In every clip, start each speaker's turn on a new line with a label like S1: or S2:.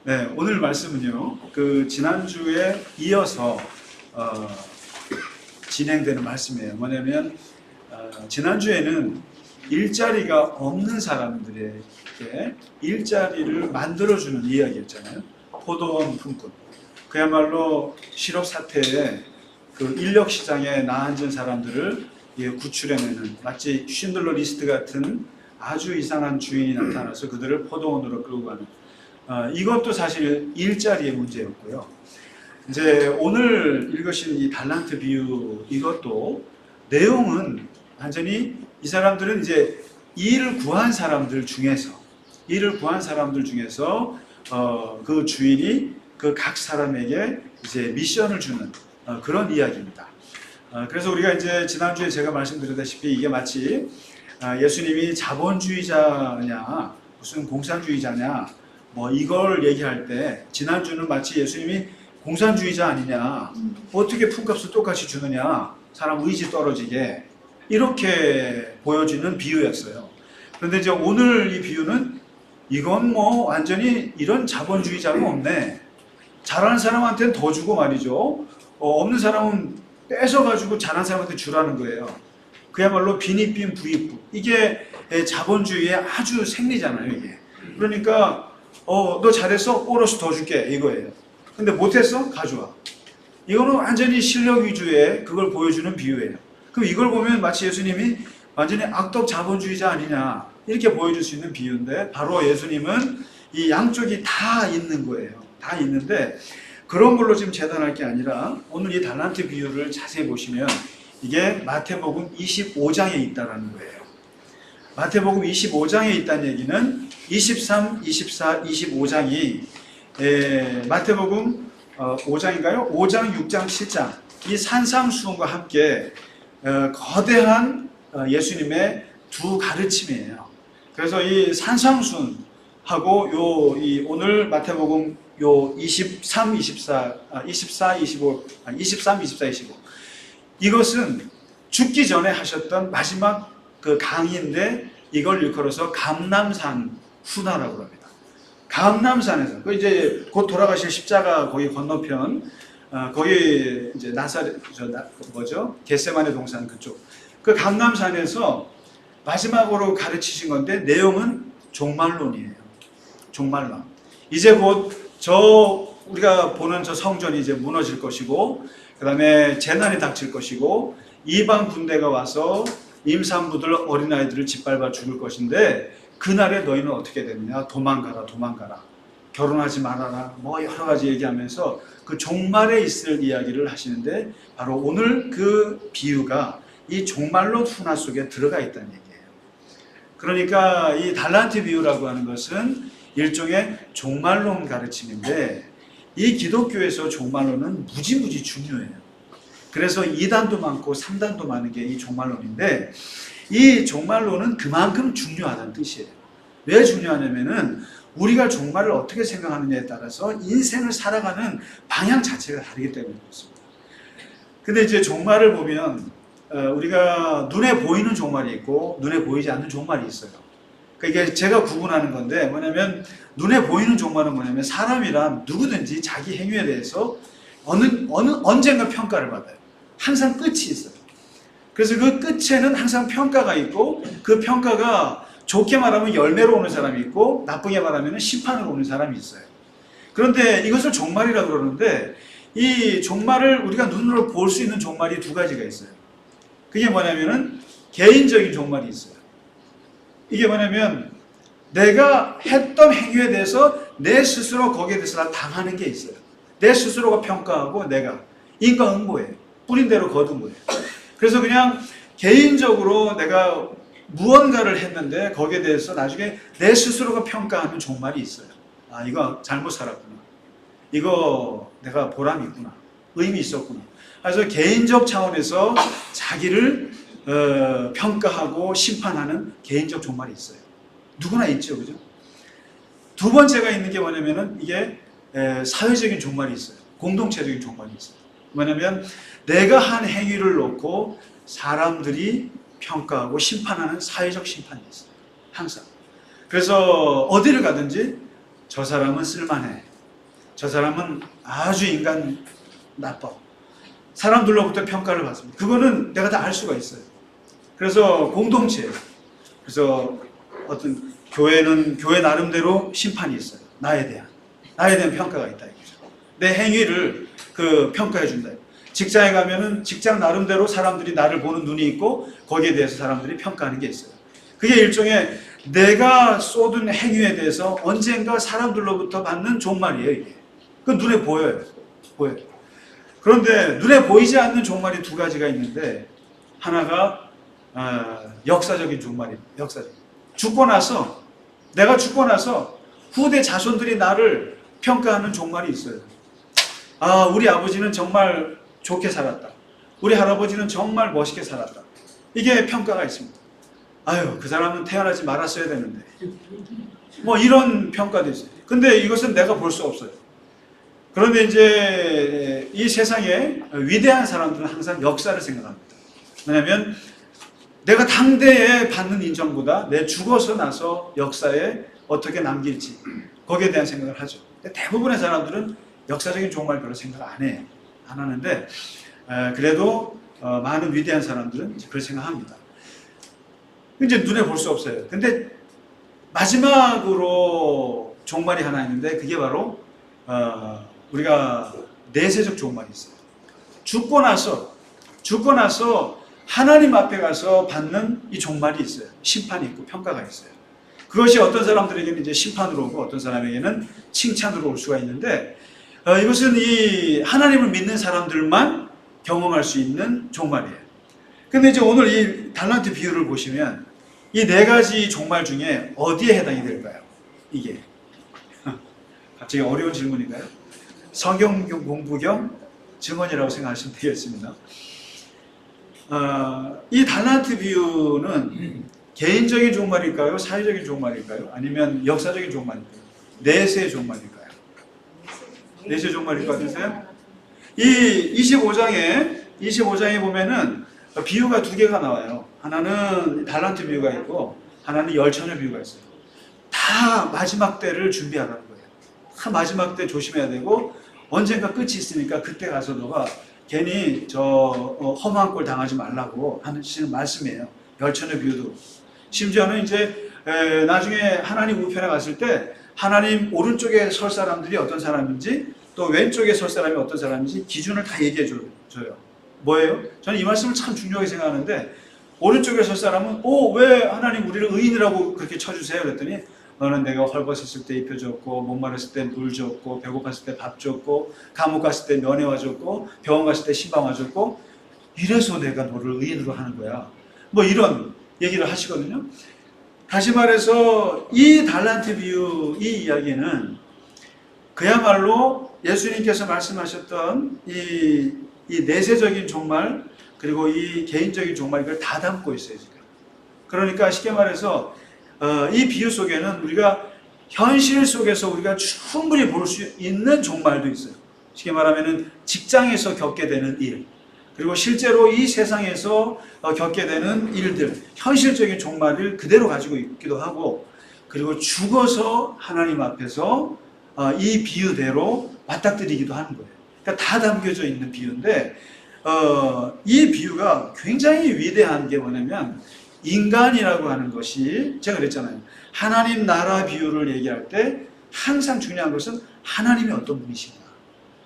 S1: 네, 오늘 말씀은요, 지난주에 이어서 진행되는 말씀이에요. 뭐냐면, 지난주에는 일자리가 없는 사람들에게 일자리를 만들어주는 이야기였잖아요. 포도원 품꾼. 그야말로 실업 사태에 인력 시장에 나앉은 사람들을 구출해내는, 마치 쉰들러 리스트 같은 아주 이상한 주인이 나타나서 그들을 포도원으로 끌고 가는, 이것도 사실 일자리의 문제였고요. 이제 오늘 읽으신 이 달란트 비유, 이것도 내용은 완전히 이 사람들은 이제 일을 구한 사람들 중에서 그 주인이 그 각 사람에게 이제 미션을 주는 그런 이야기입니다. 그래서 우리가 이제 지난주에 제가 말씀드렸다시피 이게 마치 예수님이 자본주의자냐 무슨 공산주의자냐 뭐 이걸 얘기할 때, 지난주는 마치 예수님이 공산주의자 아니냐, 어떻게 품값을 똑같이 주느냐, 사람 의지 떨어지게, 이렇게 보여지는 비유였어요. 그런데 이제 오늘 이 비유는 이건 뭐 완전히 이런 자본주의자가 없네, 잘하는 사람한테는 더 주고 말이죠, 없는 사람은 뺏어가지고 잘하는 사람한테 주라는 거예요. 그야말로 빈익빈 부익부, 이게 자본주의의 아주 생리잖아요, 이게. 그러니까 너 잘했어? 보너스 더 줄게, 이거예요. 근데 못했어? 가져와. 이거는 완전히 실력 위주의 그걸 보여주는 비유예요. 그럼 이걸 보면 마치 예수님이 완전히 악덕 자본주의자 아니냐, 이렇게 보여줄 수 있는 비유인데, 바로 예수님은 이 양쪽이 다 있는 거예요. 다 있는데, 그런 걸로 지금 재단할 게 아니라 오늘 이 달란트 비유를 자세히 보시면 이게 마태복음 25장에 있다라는 거예요. 마태복음 25장에 있다는 얘기는 23, 24, 25장이 마태복음 5장인가요? 5장, 6장, 7장 이 산상수훈과 함께 거대한 예수님의 두 가르침이에요. 그래서 이 산상수훈하고 오늘 마태복음 23, 24, 24, 25, 23, 24, 25 이것은 죽기 전에 하셨던 마지막 그 강의인데, 이걸 일컬어서 감람산 훈화라고 합니다. 감람산에서 이제 곧 돌아가실 십자가 거기 건너편, 거기 이제 겟세마네 동산 그쪽, 그 감람산에서 마지막으로 가르치신 건데, 내용은 종말론이에요. 종말론. 이제 곧 우리가 보는 저 성전이 이제 무너질 것이고, 그 다음에 재난이 닥칠 것이고, 이방 군대가 와서 임산부들, 어린아이들을 짓밟아 죽을 것인데, 그날에 너희는 어떻게 되느냐? 도망가라, 도망가라. 결혼하지 말아라. 뭐 여러 가지 얘기하면서 그 종말에 있을 이야기를 하시는데, 바로 오늘 그 비유가 이 종말론 훈화 속에 들어가 있다는 얘기예요. 그러니까 이 달란트 비유라고 하는 것은 일종의 종말론 가르침인데, 이 기독교에서 종말론은 무지무지 중요해요. 그래서 2단도 많고 3단도 많은 게 이 종말론인데, 이 종말론은 그만큼 중요하다는 뜻이에요. 왜 중요하냐면은 우리가 종말을 어떻게 생각하느냐에 따라서 인생을 살아가는 방향 자체가 다르기 때문에 그렇습니다. 근데 이제 종말을 보면 우리가 눈에 보이는 종말이 있고 눈에 보이지 않는 종말이 있어요. 그러니까 제가 구분하는 건데, 뭐냐면 눈에 보이는 종말은 뭐냐면 사람이란 누구든지 자기 행위에 대해서 언젠가 평가를 받아요. 항상 끝이 있어요. 그래서 그 끝에는 항상 평가가 있고, 그 평가가 좋게 말하면 열매로 오는 사람이 있고, 나쁘게 말하면 심판으로 오는 사람이 있어요. 그런데 이것을 종말이라고 그러는데, 이 종말을 우리가 눈으로 볼 수 있는 종말이 두 가지가 있어요. 그게 뭐냐면은 개인적인 종말이 있어요. 이게 뭐냐면 내가 했던 행위에 대해서 내 스스로 거기에 대해서 당하는 게 있어요. 내 스스로가 평가하고 내가 인과응보예요. 뿌린 대로 거둔 거예요. 그래서 그냥 개인적으로 내가 무언가를 했는데 거기에 대해서 나중에 내 스스로가 평가하는 종말이 있어요. 아, 이거 잘못 살았구나. 이거 내가 보람이 있구나. 의미 있었구나. 그래서 개인적 차원에서 자기를 평가하고 심판하는 개인적 종말이 있어요. 누구나 있죠, 그죠? 두 번째가 있는 게 뭐냐면은 이게 사회적인 종말이 있어요. 공동체적인 종말이 있어요. 뭐냐면 내가 한 행위를 놓고 사람들이 평가하고 심판하는 사회적 심판이 있어요. 항상. 그래서 어디를 가든지 저 사람은 쓸만해. 저 사람은 아주 인간 나빠. 사람들로부터 평가를 받습니다. 그거는 내가 다 알 수가 있어요. 그래서 공동체예요. 그래서 어떤 교회는 교회 나름대로 심판이 있어요. 나에 대한 평가가 있다 이거죠. 내 행위를 평가해 준다. 직장에 가면은 직장 나름대로 사람들이 나를 보는 눈이 있고 거기에 대해서 사람들이 평가하는 게 있어요. 그게 일종의 내가 쏟은 행위에 대해서 언젠가 사람들로부터 받는 종말이에요. 이게. 그 눈에 보여요. 그런데 눈에 보이지 않는 종말이 두 가지가 있는데 하나가 역사적인 종말입니다. 내가 죽고 나서 후대 자손들이 나를 평가하는 종말이 있어요. 우리 아버지는 정말 좋게 살았다. 우리 할아버지는 정말 멋있게 살았다. 이게 평가가 있습니다. 그 사람은 태어나지 말았어야 되는데. 뭐 이런 평가도 있어요. 근데 이것은 내가 볼 수 없어요. 그런데 이제 이 세상에 위대한 사람들은 항상 역사를 생각합니다. 왜냐하면 내가 당대에 받는 인정보다 내 죽어서 나서 역사에 어떻게 남길지 거기에 대한 생각을 하죠. 근데 대부분의 사람들은 역사적인 종말 별로 생각 안 해요. 안 하는데 그래도 많은 위대한 사람들은 그렇게 생각합니다. 이제 눈에 볼 수 없어요. 근데 마지막으로 종말이 하나 있는데 그게 바로 우리가 내세적 종말이 있어요. 죽고 나서 하나님 앞에 가서 받는 이 종말이 있어요. 심판이 있고 평가가 있어요. 그것이 어떤 사람들에게는 이제 심판으로 오고 어떤 사람에게는 칭찬으로 올 수가 있는데 이것은 이 하나님을 믿는 사람들만 경험할 수 있는 종말이에요. 근데 이제 오늘 이 달란트 비유를 보시면 이 네 가지 종말 중에 어디에 해당이 될까요? 이게 갑자기 어려운 질문인가요? 성경 공부 겸 증언이라고 생각하시면 되겠습니다. 이 달란트 비유는 개인적인 종말일까요? 사회적인 종말일까요? 아니면 역사적인 종말일까요? 내세의 종말일까요? 내세의 종말일 것 같으세요? 이 25장에 보면은 비유가 두 개가 나와요. 하나는 달란트 비유가 있고 하나는 열처녀 비유가 있어요. 다 마지막 때를 준비하라는 거예요. 다 마지막 때 조심해야 되고 언젠가 끝이 있으니까 그때 가서 너가 괜히 험한 꼴 당하지 말라고 하시는 말씀이에요. 열처녀 비유도. 심지어는 이제 나중에 하나님 우편에 갔을 때 하나님 오른쪽에 설 사람들이 어떤 사람인지 또 왼쪽에 설 사람이 어떤 사람인지 기준을 다 얘기해 줘요. 뭐예요? 저는 이 말씀을 참 중요하게 생각하는데 오른쪽에 설 사람은 왜 하나님 우리를 의인이라고 그렇게 쳐주세요? 그랬더니 너는 내가 헐벗었을 때 입혀줬고 목마랐을 때 물 줬고 배고팠을 때 밥 줬고 감옥 갔을 때 면회와 줬고 병원 갔을 때 신방와 줬고 이래서 내가 너를 의인으로 하는 거야. 뭐 이런 얘기를 하시거든요. 다시 말해서 이 달란트 비유 이 이야기는 그야말로 예수님께서 말씀하셨던 이 내세적인 종말 그리고 이 개인적인 종말 이걸 다 담고 있어요. 지금. 그러니까 쉽게 말해서 이 비유 속에는 우리가 현실 속에서 우리가 충분히 볼 수 있는 종말도 있어요. 쉽게 말하면 직장에서 겪게 되는 일 그리고 실제로 이 세상에서 겪게 되는 일들 현실적인 종말을 그대로 가지고 있기도 하고 그리고 죽어서 하나님 앞에서 이 비유대로 맞닥뜨리기도 하는 거예요. 그러니까 다 담겨져 있는 비유인데 이 비유가 굉장히 위대한 게 뭐냐면 인간이라고 하는 것이 제가 그랬잖아요. 하나님 나라 비유를 얘기할 때 항상 중요한 것은 하나님이 어떤 분이신가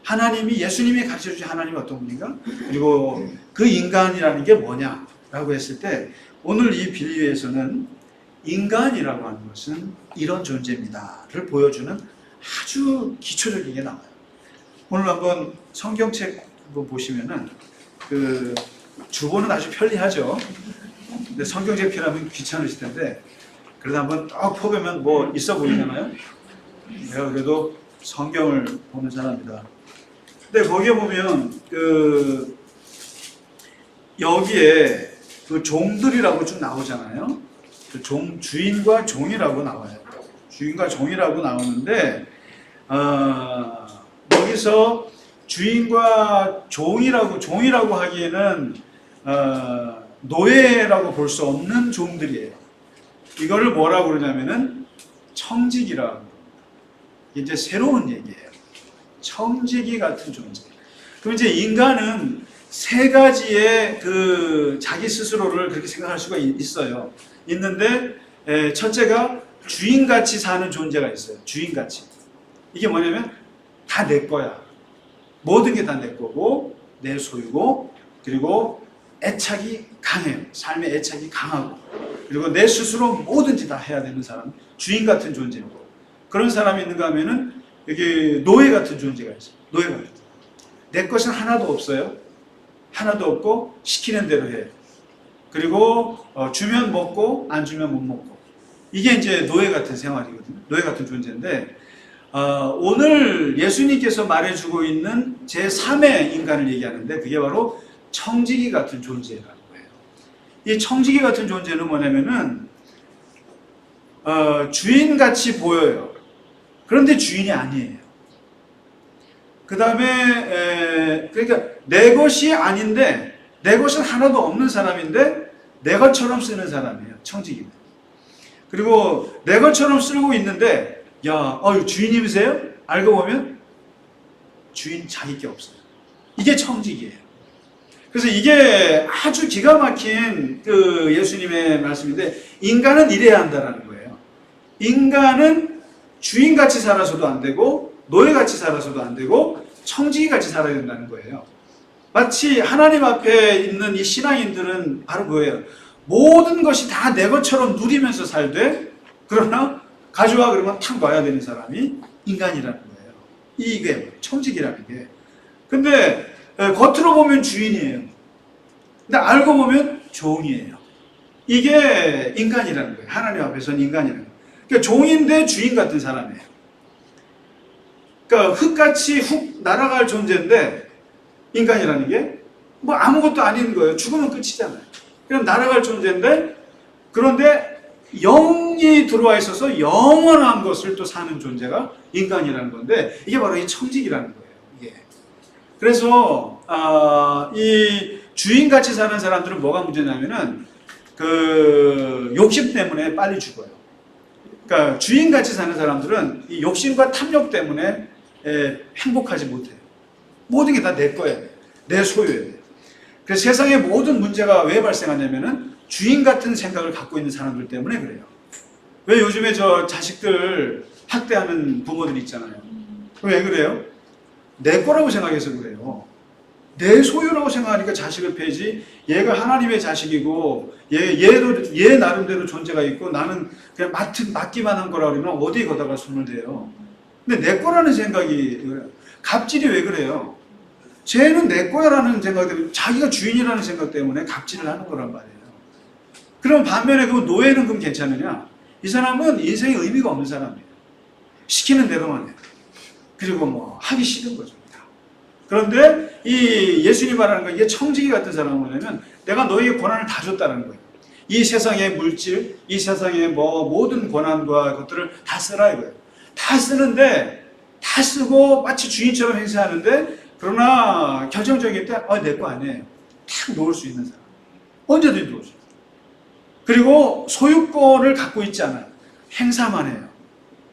S1: 하나님이 예수님이 가르쳐주신 하나님이 어떤 분인가 그리고 그 인간이라는 게 뭐냐라고 했을 때 오늘 이 비유에서는 인간이라고 하는 것은 이런 존재입니다를 보여주는 아주 기초적인 게 나와요. 오늘 한번 성경책 한번 보시면은 그 주보는 아주 편리하죠. 근데 성경책 필요하면 귀찮으실 텐데 그래도 한번 딱 펴보면 뭐 있어 보이잖아요. 내가 그래도 성경을 보는 사람이다. 근데 거기에 보면 그 여기에 그 종들이라고 좀 나오잖아요. 그 주인과 종이라고 나와요. 주인과 종이라고 나오는데 여기서 주인과 종이라고 하기에는 노예라고 볼 수 없는 종들이에요. 이거를 뭐라고 그러냐면은 청직이라고. 이제 새로운 얘기예요. 청지기 같은 존재. 그럼 이제 인간은 세 가지의 그 자기 스스로를 그렇게 생각할 수가 있어요. 있는데 첫째가 주인같이 사는 존재가 있어요. 주인같이. 이게 뭐냐면 다 내 거야. 모든 게 다 내 거고 내 소유고 그리고 애착이 강해요. 삶의 애착이 강하고 그리고 내 스스로 뭐든지 다 해야 되는 사람. 주인 같은 존재고 그런 사람이 있는가 하면은 여기 노예 같은 존재가 있어요. 노예 같은. 내 것은 하나도 없어요. 하나도 없고 시키는 대로 해. 그리고 주면 먹고 안 주면 못 먹고. 이게 이제 노예 같은 생활이거든요. 노예 같은 존재인데 오늘 예수님께서 말해주고 있는 제3의 인간을 얘기하는데 그게 바로 청지기 같은 존재라는 거예요. 이 청지기 같은 존재는 뭐냐면은 주인같이 보여요. 그런데 주인이 아니에요. 그 다음에 그러니까 내 것이 아닌데 내 것은 하나도 없는 사람인데 내 것처럼 쓰는 사람이에요. 청지기는. 그리고 내 것처럼 쓰고 있는데 야, 주인님이세요? 알고 보면 주인 자기 게 없어요. 이게 청지기예요. 그래서 이게 아주 기가 막힌 그 예수님의 말씀인데 인간은 이래야 한다라는 거예요. 인간은 주인같이 살아서도 안 되고 노예같이 살아서도 안 되고 청지기같이 살아야 된다는 거예요. 마치 하나님 앞에 있는 이 신앙인들은 바로 그거예요. 모든 것이 다 내 것처럼 누리면서 살되 그러나 가져와 그러면 탁 놔야 되는 사람이 인간이라는 거예요. 이게 청지기라는 게. 근데 겉으로 보면 주인이에요. 근데 알고 보면 종이에요. 이게 인간이라는 거예요. 하나님 앞에서는 인간이라는 거예요. 그러니까 종인데 주인 같은 사람이에요. 그러니까 흙같이 훅 날아갈 존재인데 인간이라는 게 뭐 아무것도 아닌 거예요. 죽으면 끝이잖아요. 그럼 날아갈 존재인데 그런데 영이 들어와 있어서 영원한 것을 또 사는 존재가 인간이라는 건데 이게 바로 이 청지기라는 거예요. 이게. 그래서 이 주인같이 사는 사람들은 뭐가 문제냐면은 그 욕심 때문에 빨리 죽어요. 그러니까 주인같이 사는 사람들은 이 욕심과 탐욕 때문에 행복하지 못해요. 모든 게 다 내 거예요. 내 소유예요. 그래서 세상의 모든 문제가 왜 발생하냐면은 주인 같은 생각을 갖고 있는 사람들 때문에 그래요. 왜 요즘에 저 자식들 학대하는 부모들 있잖아요. 왜 그래요? 내 거라고 생각해서 그래요. 내 소유라고 생각하니까 자식을 패지. 얘가 하나님의 자식이고 얘 나름대로 존재가 있고 나는 그냥 맡기만 한 거라 그러면 어디에 거다가 손을 대요. 근데 내 거라는 생각이 갑질이 왜 그래요? 쟤는 내 거야라는 생각 때문에 자기가 주인이라는 생각 때문에 갑질을 하는 거란 말이에요. 그럼 반면에 그 노예는 그럼 괜찮으냐? 이 사람은 인생에 의미가 없는 사람이에요. 시키는 대로만 해요. 그리고 뭐 하기 싫은 거죠. 그런데 이 예수님 말하는 건 이게 청지기 같은 사람은 뭐냐면 내가 너에게 권한을 다 줬다는 거예요. 이 세상의 물질, 이 세상의 뭐 모든 권한과 것들을 다 쓰라 이거예요. 다 쓰는데 다 쓰고 마치 주인처럼 행세하는데 그러나 결정적일 때 내 거 아니에요. 탁 놓을 수 있는 사람. 언제든지 놓을 수 있어요. 그리고 소유권을 갖고 있지 않아요. 행사만 해요.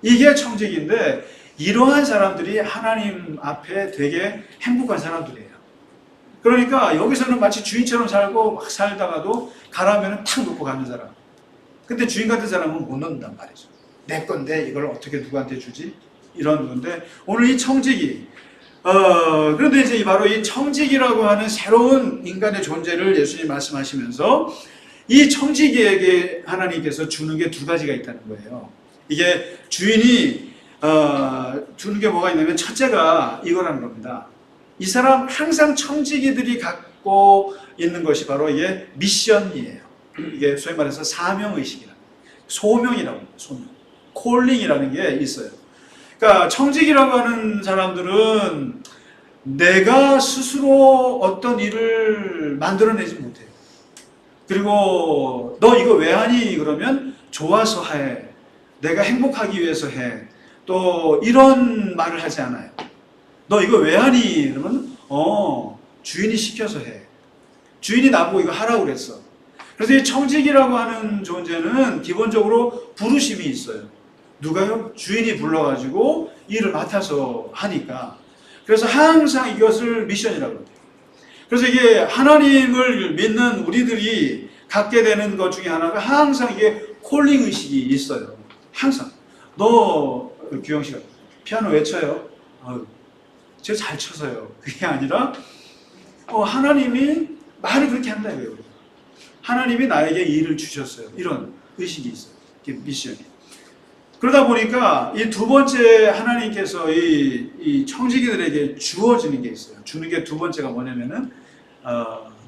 S1: 이게 청지기인데 이러한 사람들이 하나님 앞에 되게 행복한 사람들이에요. 그러니까 여기서는 마치 주인처럼 살고 막 살다가도 가라면 탁 놓고 가는 사람. 근데 주인 같은 사람은 못 놓는단 말이죠. 내 건데 이걸 어떻게 누구한테 주지? 이런 건데 오늘 이 청지기 그런데 이제 바로 이 청지기라고 하는 새로운 인간의 존재를 예수님 말씀하시면서 이 청지기에게 하나님께서 주는 게 두 가지가 있다는 거예요. 이게 주인이 주는 게 뭐가 있냐면 첫째가 이거라는 겁니다. 이 사람 항상 청지기들이 갖고 있는 것이 바로 이게 미션이에요. 이게 소위 말해서 사명의식이라는 소명이라고 합니다. 소명. 콜링이라는 게 있어요. 그러니까 청지기라고 하는 사람들은 내가 스스로 어떤 일을 만들어내지 못해요. 그리고 너 이거 왜 하니? 그러면 좋아서 해. 내가 행복하기 위해서 해. 또 이런 말을 하지 않아요. 너 이거 왜 하니? 그러면 주인이 시켜서 해. 주인이 나보고 이거 하라고 그랬어. 그래서 이 청지기라고 하는 존재는 기본적으로 부르심이 있어요. 누가요? 주인이 불러가지고 일을 맡아서 하니까. 그래서 항상 이것을 미션이라고 해요. 그래서 이게 하나님을 믿는 우리들이 갖게 되는 것 중에 하나가 항상 이게 콜링 의식이 있어요. 항상. 너 규영 씨가 피아노 왜 쳐요? 제가 잘 쳐서요. 그게 아니라 하나님이 말을 그렇게 한다 이거예요. 하나님이 나에게 일을 주셨어요. 이런 의식이 있어요. 이게 미션이. 그러다 보니까 이 두 번째 하나님께서 이 청지기들에게 주어지는 게 있어요. 주는 게 두 번째가 뭐냐면은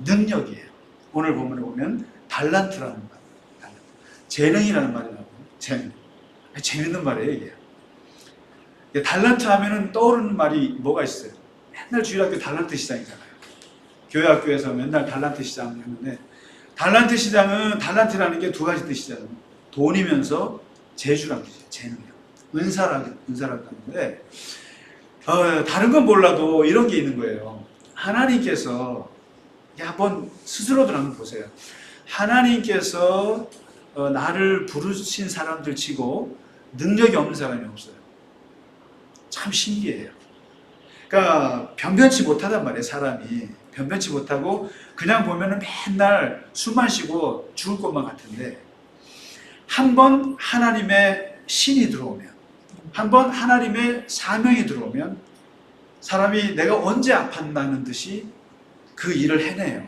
S1: 능력이에요. 오늘 본문에 보면 달란트라는 말, 재능이라는 말이 나오고 재능. 재밌는 말이에요 이게. 달란트 하면은 떠오르는 말이 뭐가 있어요? 맨날 주일학교 달란트 시장이잖아요. 교회 학교에서 맨날 달란트 시장 하는데 달란트 시장은 달란트라는 게 두 가지 뜻이잖아요. 돈이면서 재주란 뜻이에요. 재능이요. 은사라는 건데 다른 건 몰라도 이런 게 있는 거예요. 하나님께서 한번 스스로들 한번 보세요. 하나님께서 나를 부르신 사람들 치고 능력이 없는 사람이 없어요. 참 신기해요. 그러니까 변변치 못하단 말이에요. 사람이 변변치 못하고 그냥 보면은 맨날 숨만 쉬고 죽을 것만 같은데 한번 하나님의 신이 들어오면, 한번 하나님의 사명이 들어오면 사람이 내가 언제 아팠다는 듯이 그 일을 해내요.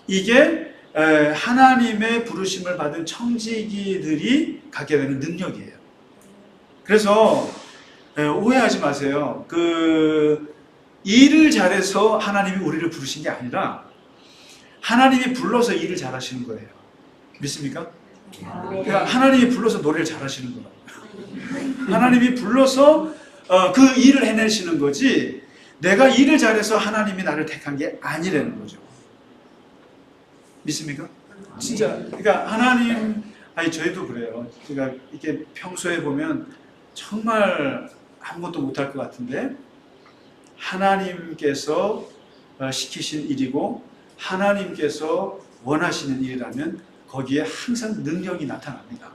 S1: 이게 하나님의 부르심을 받은 청지기들이 갖게 되는 능력이에요. 그래서 오해하지 마세요. 그 일을 잘해서 하나님이 우리를 부르신 게 아니라 하나님이 불러서 일을 잘하시는 거예요. 믿습니까? 그러니까 하나님이 불러서 노래를 잘하시는 거예요. 하나님이 불러서 그 일을 해내시는 거지 내가 일을 잘해서 하나님이 나를 택한 게 아니라는 거죠. 믿습니까? 진짜 그러니까 하나님 저희도 그래요. 그러니까 이렇게 평소에 보면 정말 아무것도 못할 것 같은데 하나님께서 시키신 일이고 하나님께서 원하시는 일이라면 거기에 항상 능력이 나타납니다.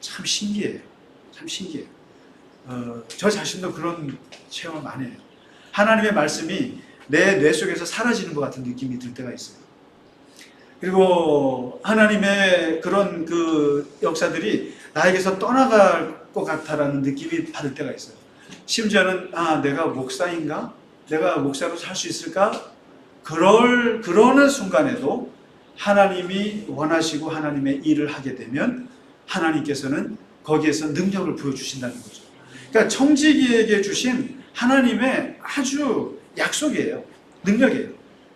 S1: 참 신기해요. 참 신기해요. 저 자신도 그런 체험을 많이 해요. 하나님의 말씀이 내 뇌 속에서 사라지는 것 같은 느낌이 들 때가 있어요. 그리고 하나님의 그런 그 역사들이 나에게서 떠나갈 것 같다라는 느낌이 받을 때가 있어요. 심지어는 내가 목사인가? 내가 목사로 살 수 있을까? 그러는 순간에도 하나님이 원하시고 하나님의 일을 하게 되면 하나님께서는 거기에서 능력을 보여주신다는 거죠. 그러니까 청지기에게 주신 하나님의 아주 약속이에요. 능력이에요.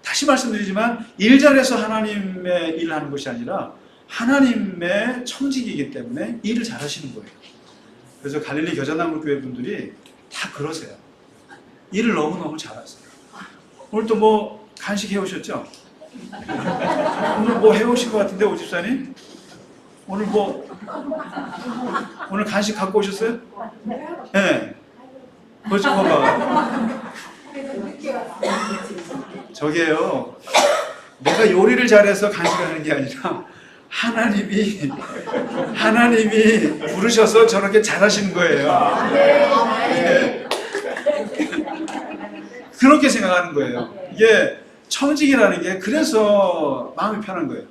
S1: 다시 말씀드리지만 일 잘해서 하나님의 일을 하는 것이 아니라 하나님의 청지기이기 때문에 일을 잘하시는 거예요. 그래서 갈릴리 겨자나무교회 분들이 다 그러세요. 일을 너무너무 잘하세요. 오늘 또 뭐 간식 해오셨죠? 오늘 뭐 해오신 것 같은데 오집사님? 오늘 간식 갖고 오셨어요? 네. 그렇죠, 봐봐. 저게요. 내가 요리를 잘해서 간식하는 게 아니라 하나님이 부르셔서 저렇게 잘하시는 거예요. 네. 그렇게 생각하는 거예요. 이게 청직이라는 게 그래서 마음이 편한 거예요.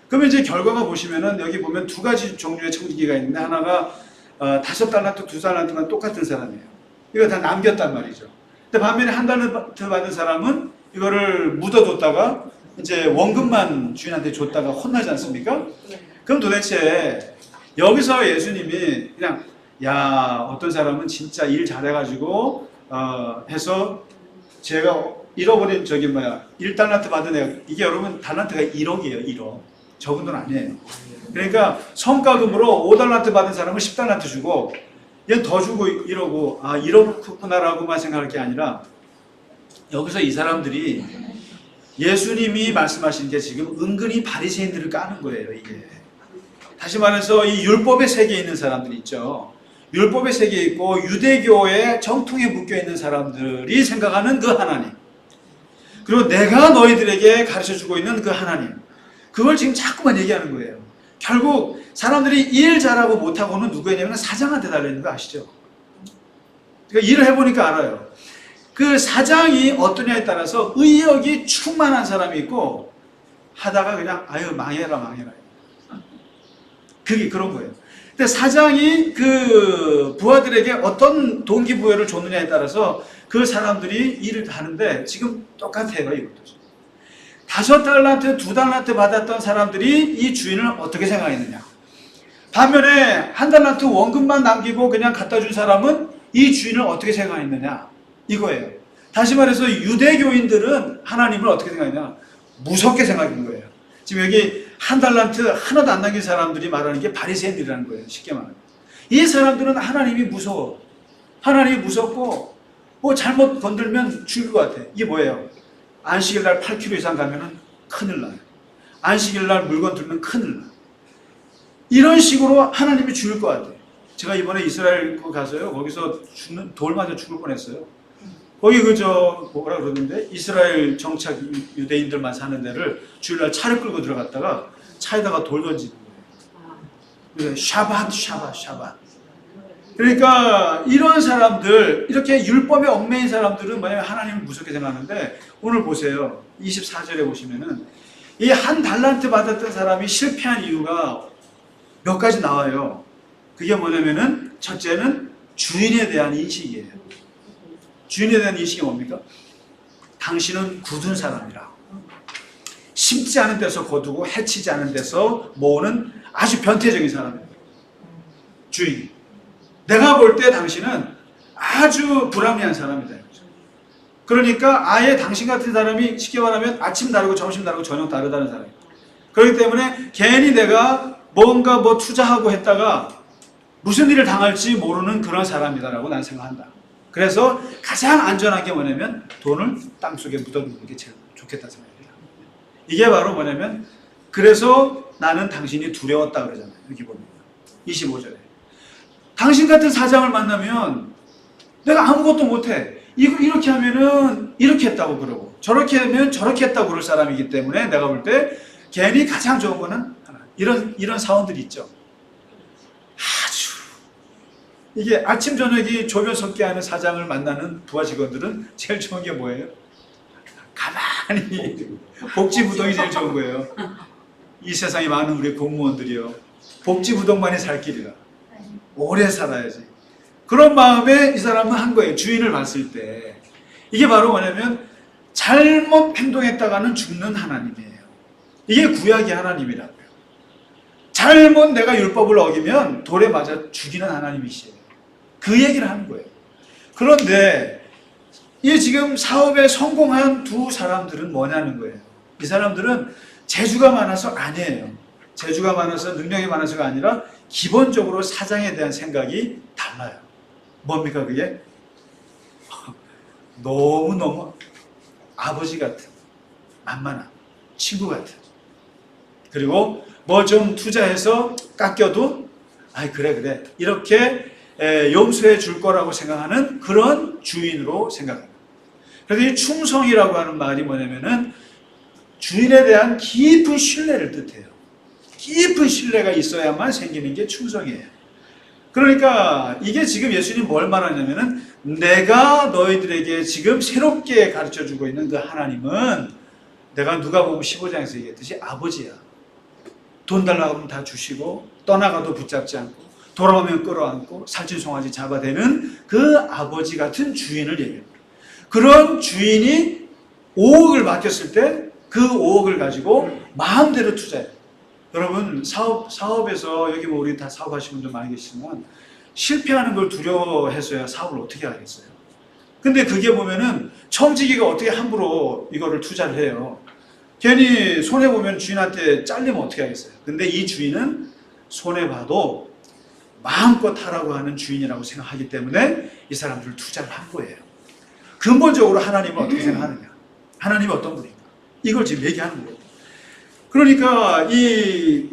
S1: 그러면 이제 결과가 보시면은 여기 보면 두 가지 종류의 청지기가 있는데 하나가 5달란트, 2달란트만 똑같은 사람이에요. 이거 다 남겼단 말이죠. 근데 반면에 1달란트 받은 사람은 이거를 묻어뒀다가 이제 원금만 주인한테 줬다가 혼나지 않습니까? 그럼 도대체 여기서 예수님이 그냥 어떤 사람은 진짜 일 잘해가지고 해서 제가 잃어버린 1달란트 받은 애가 이게 여러분 달란트가 1억이에요. 1억. 적은 돈 아니에요. 그러니까 성과금으로 5달란트 받은 사람은 10달란트 주고 얘는 더 주고 이러고 이렇구나라고만 생각할 게 아니라 여기서 이 사람들이 예수님이 말씀하신 게 지금 은근히 바리새인들을 까는 거예요. 이게 다시 말해서 이 율법의 세계에 있는 사람들이 있죠. 율법의 세계에 있고 유대교의 정통에 묶여있는 사람들이 생각하는 그 하나님, 그리고 내가 너희들에게 가르쳐주고 있는 그 하나님, 그걸 지금 자꾸만 얘기하는 거예요. 결국 사람들이 일 잘하고 못하고는 누구였냐면 사장한테 달려있는 거 아시죠? 그러니까 일을 해보니까 알아요. 그 사장이 어떠냐에 따라서 의욕이 충만한 사람이 있고 하다가 그냥 아유 망해라. 그게 그런 거예요. 근데 사장이 그 부하들에게 어떤 동기부여를 줬느냐에 따라서 그 사람들이 일을 하는데 지금 똑같아요. 이것도. 5달란트, 2달란트 받았던 사람들이 이 주인을 어떻게 생각했느냐. 반면에 1달란트 원금만 남기고 그냥 갖다 준 사람은 이 주인을 어떻게 생각했느냐. 이거예요. 다시 말해서 유대교인들은 하나님을 어떻게 생각했냐. 무섭게 생각한 거예요. 지금 여기 1달란트 하나도 안 남긴 사람들이 말하는 게 바리새인들이라는 거예요. 쉽게 말하면. 이 사람들은 하나님이 무서워. 하나님이 무섭고 뭐 잘못 건들면 죽을 것 같아. 이게 뭐예요? 안식일 날 8km 이상 가면은 큰일 나요. 안식일 날 물건 들면 큰일 나. 이런 식으로 하나님이 죽을 것 같아요. 제가 이번에 이스라엘 가서요. 거기서 돌 맞아 죽을 뻔했어요. 거기 뭐라 그러는데 이스라엘 정착 유대인들만 사는 데를 주일날 차를 끌고 들어갔다가 차에다가 돌 던지는 거예요. 샤밧. 그러니까 이런 사람들, 이렇게 율법에 얽매인 사람들은 뭐냐면 하나님을 무섭게 생각하는데 오늘 보세요. 24절에 보시면은 이 1달란트 받았던 사람이 실패한 이유가 몇 가지 나와요. 그게 뭐냐면은 첫째는 주인에 대한 인식이에요. 주인에 대한 인식이 뭡니까? 당신은 굳은 사람이라. 심지 않은 데서 거두고 해치지 않은 데서 모으는 아주 변태적인 사람이에요. 주인. 내가 볼 때 당신은 아주 불합리한 사람이다. 그러니까 아예 당신 같은 사람이 쉽게 말하면 아침 다르고 점심 다르고 저녁 다르다는 사람이에요. 그렇기 때문에 괜히 내가 뭔가 뭐 투자하고 했다가 무슨 일을 당할지 모르는 그런 사람이다라고 난 생각한다. 그래서 가장 안전한 게 뭐냐면 돈을 땅속에 묻어두는 게 제일 좋겠다 생각합니다. 이게 바로 뭐냐면 그래서 나는 당신이 두려웠다 그러잖아요. 여기 보면 25절에 당신 같은 사장을 만나면 내가 아무것도 못해. 이렇게 하면은 이렇게 했다고 그러고 저렇게 하면 저렇게 했다고 그럴 사람이기 때문에 내가 볼 때 괜히 가장 좋은 거는 하나. 이런 사원들이 있죠. 아주 이게 아침 저녁이 조변 섞게 하는 사장을 만나는 부하 직원들은 제일 좋은 게 뭐예요? 가만히 복지부동이 제일 좋은 거예요. 이 세상에 많은 우리 공무원들이요. 복지부동만이 살 길이라. 오래 살아야지. 그런 마음에 이 사람은 한 거예요. 주인을 봤을 때. 이게 바로 뭐냐면 잘못 행동했다가는 죽는 하나님이에요. 이게 구약의 하나님이라고요. 잘못 내가 율법을 어기면 돌에 맞아 죽이는 하나님이시에요. 그 얘기를 하는 거예요. 그런데 이 지금 사업에 성공한 두 사람들은 뭐냐는 거예요. 이 사람들은 재주가 많아서 아니에요. 재주가 많아서 능력이 많아서가 아니라 기본적으로 사장에 대한 생각이 달라요. 뭡니까 그게? 너무너무 아버지 같은 만만한 친구 같은 그리고 뭐 좀 투자해서 깎여도 아이 그래 이렇게 용서해 줄 거라고 생각하는 그런 주인으로 생각합니다. 그래서 이 충성이라고 하는 말이 뭐냐면은 주인에 대한 깊은 신뢰를 뜻해요. 깊은 신뢰가 있어야만 생기는 게 충성이에요. 그러니까 이게 지금 예수님이 뭘 말하냐면은 내가 너희들에게 지금 새롭게 가르쳐주고 있는 그 하나님은 내가 누가복음 15장에서 얘기했듯이 아버지야. 돈 달라고 하면 다 주시고 떠나가도 붙잡지 않고 돌아오면 끌어안고 살찐송아지 잡아대는 그 아버지 같은 주인을 얘기해요. 그런 주인이 5억을 맡겼을 때 그 5억을 가지고 마음대로 투자해요. 여러분 사업에서 여기 뭐 우리 다 사업하시는 분들 많이 계시지만 실패하는 걸 두려워해서야 사업을 어떻게 하겠어요. 근데 그게 보면은 청지기가 어떻게 함부로 이거를 투자를 해요. 괜히 손해보면 주인한테 잘리면 어떻게 하겠어요. 근데 이 주인은 손해봐도 마음껏 하라고 하는 주인이라고 생각하기 때문에 이 사람들을 투자를 한 거예요. 근본적으로 하나님은 어떻게 생각하느냐. 하나님은 어떤 분인가. 이걸 지금 얘기하는 거예요. 그러니까 이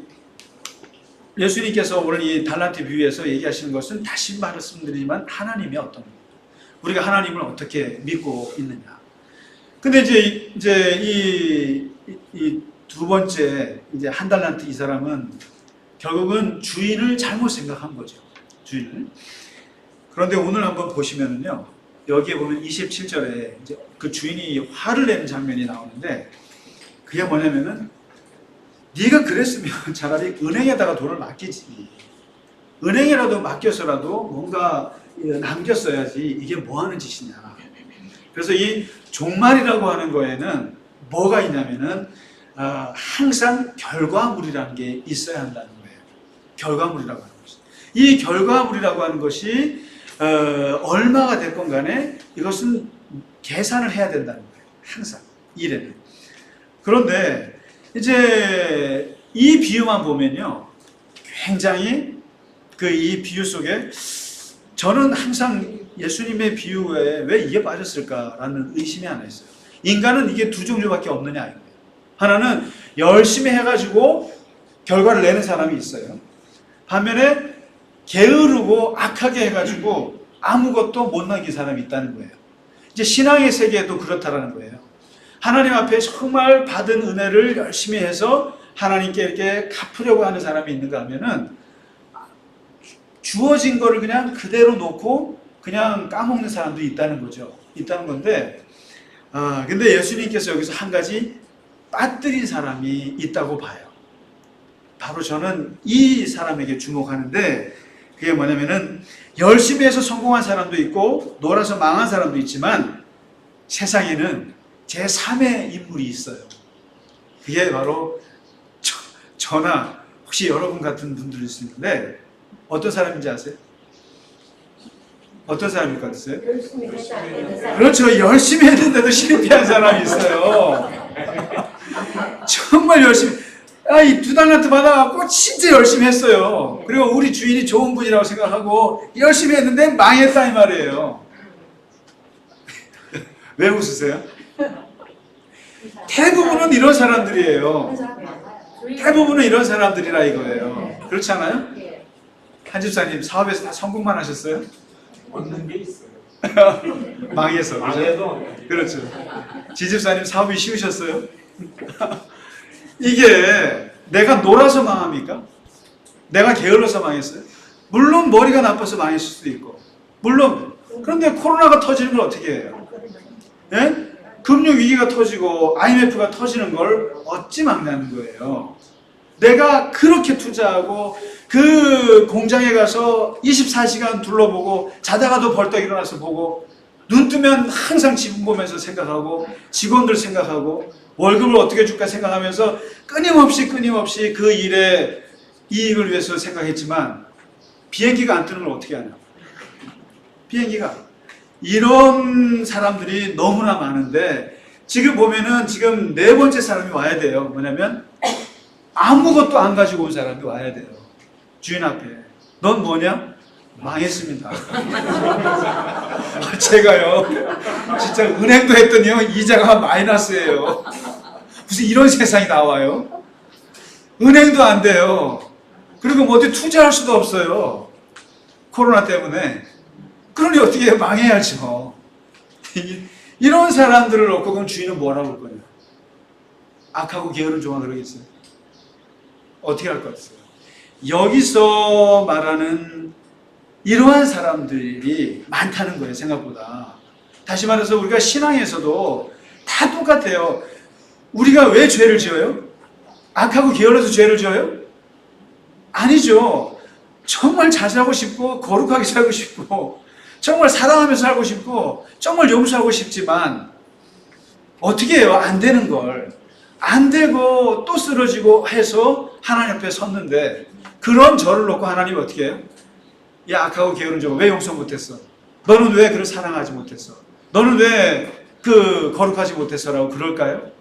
S1: 예수님께서 오늘 이 달란트 비유에서 얘기하시는 것은 다시 말씀드리지만 하나님이 어떤 분인가. 우리가 하나님을 어떻게 믿고 있느냐. 근데 이제 이 두 번째 이제 1달란트 이 사람은 결국은 주인을 잘못 생각한 거죠. 주인을. 그런데 오늘 한번 보시면은요. 여기에 보면 27절에 이제 그 주인이 화를 내는 장면이 나오는데 그게 뭐냐면은 네가 그랬으면 차라리 은행에다가 돈을 맡기지. 은행에라도 맡겨서라도 뭔가 남겼어야지. 이게 뭐 하는 짓이냐. 그래서 이 종말이라고 하는 거에는 뭐가 있냐면은 항상 결과물이라는 게 있어야 한다는 거예요. 결과물이라고 하는 것이. 이 결과물이라고 하는 것이 얼마가 됐건 간에 이것은 계산을 해야 된다는 거예요. 항상 일에는. 그런데 이제 이 비유만 보면요, 굉장히 이 비유 속에 저는 항상 예수님의 비유에 왜 이게 빠졌을까라는 의심이 하나 있어요. 인간은 이게 두 종류밖에 없느냐 이거예요. 하나는 열심히 해가지고 결과를 내는 사람이 있어요. 반면에 게으르고 악하게 해가지고 아무것도 못 남긴 사람이 있다는 거예요. 이제 신앙의 세계도 그렇다라는 거예요. 하나님 앞에 정말 받은 은혜를 열심히 해서 하나님께 이렇게 갚으려고 하는 사람이 있는가 하면은 주어진 거를 그냥 그대로 놓고 그냥 까먹는 사람도 있다는 거죠. 있다는 건데, 근데 예수님께서 여기서 한 가지 빠뜨린 사람이 있다고 봐요. 바로 저는 이 사람에게 주목하는데, 그게 뭐냐면은 열심히 해서 성공한 사람도 있고 놀아서 망한 사람도 있지만 세상에는 제3의 인물이 있어요. 그게 바로 저나 혹시 여러분 같은 분들일 수 있는데 어떤 사람인지 아세요? 어떤 사람일 것 같으세요? 그렇죠. 열심히 했는데도 실패한 사람이 있어요. 정말 열심히, 이 두 달란트 받아갖고 진짜 열심히 했어요. 그리고 우리 주인이 좋은 분이라고 생각하고 열심히 했는데 망했다 이 말이에요. 왜 웃으세요? 대부분은 이런 사람들이에요. 대부분은 이런 사람들이라 이거예요. 그렇지 않아요? 한 집사님 사업에서 다 성공만 하셨어요?
S2: 얻는 게 있어요.
S1: 망해서.
S2: 망해도.
S1: 그렇죠. 지집사님 사업이 쉬우셨어요? 이게 내가 놀아서 망합니까? 내가 게을러서 망했어요? 물론 머리가 나빠서 망했을 수도 있고 물론. 그런데 코로나가 터지는 걸 어떻게 해요? 예? 금융위기가 터지고 IMF가 터지는 걸 어찌 막냐는 거예요. 내가 그렇게 투자하고 그 공장에 가서 24시간 둘러보고 자다가도 벌떡 일어나서 보고 눈 뜨면 항상 지분 보면서 생각하고 직원들 생각하고 월급을 어떻게 줄까 생각하면서 끊임없이 그 일의 이익을 위해서 생각했지만 비행기가 안 뜨는 걸 어떻게 하냐. 비행기가. 이런 사람들이 너무나 많은데 지금 보면은 지금 네 번째 사람이 와야 돼요. 뭐냐면 아무것도 안 가지고 온 사람이 와야 돼요. 주인 앞에. 넌 뭐냐? 망했습니다. 제가요 진짜 은행도 했더니요 이자가 마이너스예요. 무슨 이런 세상이 나와요? 은행도 안 돼요. 그리고 뭐 어디 투자할 수도 없어요. 코로나 때문에. 그러니 어떻게 해요? 망해야죠. 이런 사람들을 놓고 그럼 주인은 뭐라고 할 거냐? 악하고 게으른 종아 그러겠어요? 어떻게 할 것 같아요? 여기서 말하는 이러한 사람들이 많다는 거예요, 생각보다. 다시 말해서 우리가 신앙에서도 다 똑같아요. 우리가 왜 죄를 지어요? 악하고 게을러서 죄를 지어요? 아니죠. 정말 잘 살고 싶고 거룩하게 살고 싶고 정말 사랑하면서 살고 싶고 정말 용서하고 싶지만 어떻게 해요? 안 되는 걸. 안 되고 또 쓰러지고 해서 하나님 앞에 섰는데 그런 저를 놓고 하나님이 어떻게 해요? 야 악하고 게으른 자가 왜 용서 못했어? 너는 왜 그를 사랑하지 못했어? 너는 왜 그 거룩하지 못했어라고 그럴까요?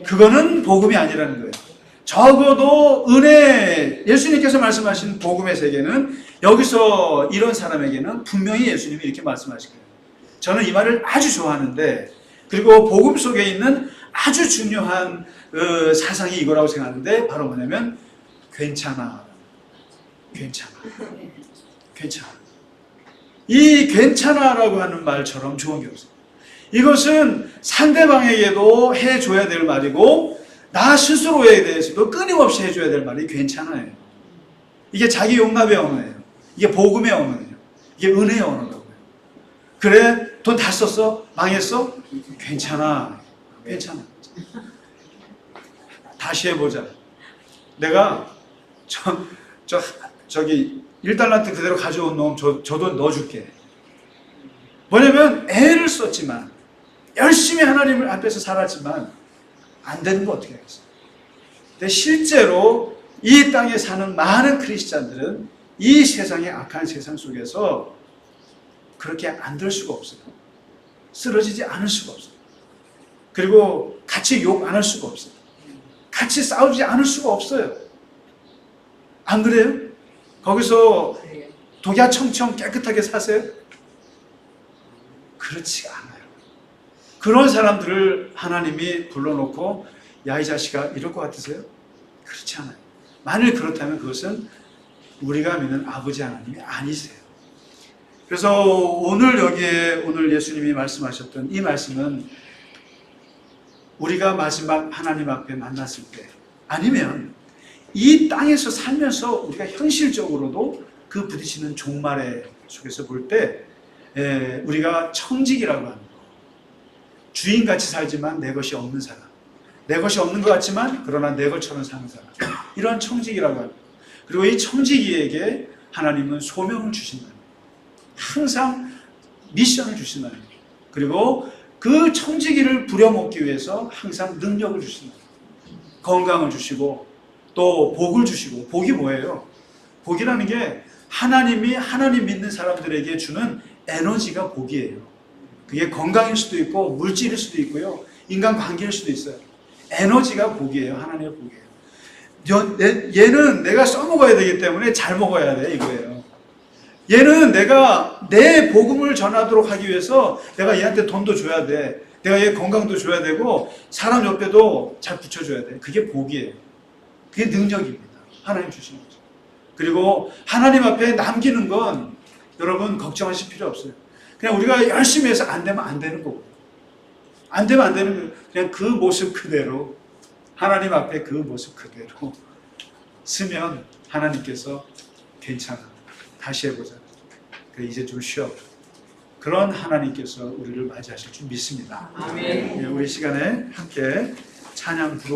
S1: 그거는 복음이 아니라는 거예요. 적어도 은혜, 예수님께서 말씀하신 복음의 세계는 여기서 이런 사람에게는 분명히 예수님이 이렇게 말씀하실 거예요. 저는 이 말을 아주 좋아하는데 그리고 복음 속에 있는 아주 중요한 사상이 이거라고 생각하는데 바로 뭐냐면 괜찮아. 괜찮아. 괜찮아. 이 괜찮아라고 하는 말처럼 좋은 게 없어요. 이것은 상대방에게도 해줘야 될 말이고 나 스스로에 대해서도 끊임없이 해줘야 될 말이 괜찮아요. 이게 자기 용납의 언어예요. 이게 복음의 언어예요. 이게 은혜의 언어라고요. 그래 돈 다 썼어? 망했어? 괜찮아. 괜찮아. 다시 해보자. 내가 저기 1달란트 그대로 가져온 놈 저 돈 넣어줄게. 뭐냐면 애를 썼지만 열심히 하나님을 앞에서 살았지만 안 되는 거 어떻게 하겠어? 근데 실제로 이 땅에 사는 많은 크리스찬들은 이 세상의 악한 세상 속에서 그렇게 안 될 수가 없어요. 쓰러지지 않을 수가 없어요. 그리고 같이 욕 안 할 수가 없어요. 같이 싸우지 않을 수가 없어요. 안 그래요? 거기서 독야청청 깨끗하게 사세요? 그렇지가 않아요. 그런 사람들을 하나님이 불러놓고 야, 이 자식아 이럴 것 같으세요? 그렇지 않아요. 만일 그렇다면 그것은 우리가 믿는 아버지 하나님이 아니세요. 그래서 오늘 예수님이 말씀하셨던 이 말씀은 우리가 마지막 하나님 앞에 만났을 때 아니면 이 땅에서 살면서 우리가 현실적으로도 그 부딪히는 종말의 속에서 볼 때 우리가 청직이라고 하는 거, 주인같이 살지만 내 것이 없는 사람, 내 것이 없는 것 같지만 그러나 내 것처럼 사는 사람, 이런 청직이라고 하는 거. 그리고 이 청지기에게 하나님은 소명을 주신다는 거예요. 항상 미션을 주신다는 거예요. 그리고 그 청지기를 부려먹기 위해서 항상 능력을 주신다는 거예요. 건강을 주시고 또 복을 주시고. 복이 뭐예요? 복이라는 게 하나님이 하나님 믿는 사람들에게 주는 에너지가 복이에요. 그게 건강일 수도 있고 물질일 수도 있고요. 인간관계일 수도 있어요. 에너지가 복이에요. 하나님의 복이에요. 얘는 내가 써먹어야 되기 때문에 잘 먹어야 돼, 이거예요. 얘는 내가 내 복음을 전하도록 하기 위해서 내가 얘한테 돈도 줘야 돼. 내가 얘 건강도 줘야 되고 사람 옆에도 잘 붙여줘야 돼. 그게 복이에요. 그게 능력입니다. 하나님 주시는 거죠. 그리고 하나님 앞에 남기는 건 여러분 걱정하실 필요 없어요. 그냥 우리가 열심히 해서 안 되면 안 되는 거고, 안 되면 안 되는 거예요. 그냥 그 모습 그대로 하나님 앞에 그 모습 그대로 쓰면 하나님께서 괜찮아, 다시 해보자, 그래 이제 좀 쉬어, 그런 하나님께서 우리를 맞이하실 줄 믿습니다.
S3: 아멘.
S1: 우리 시간에 함께 찬양 부르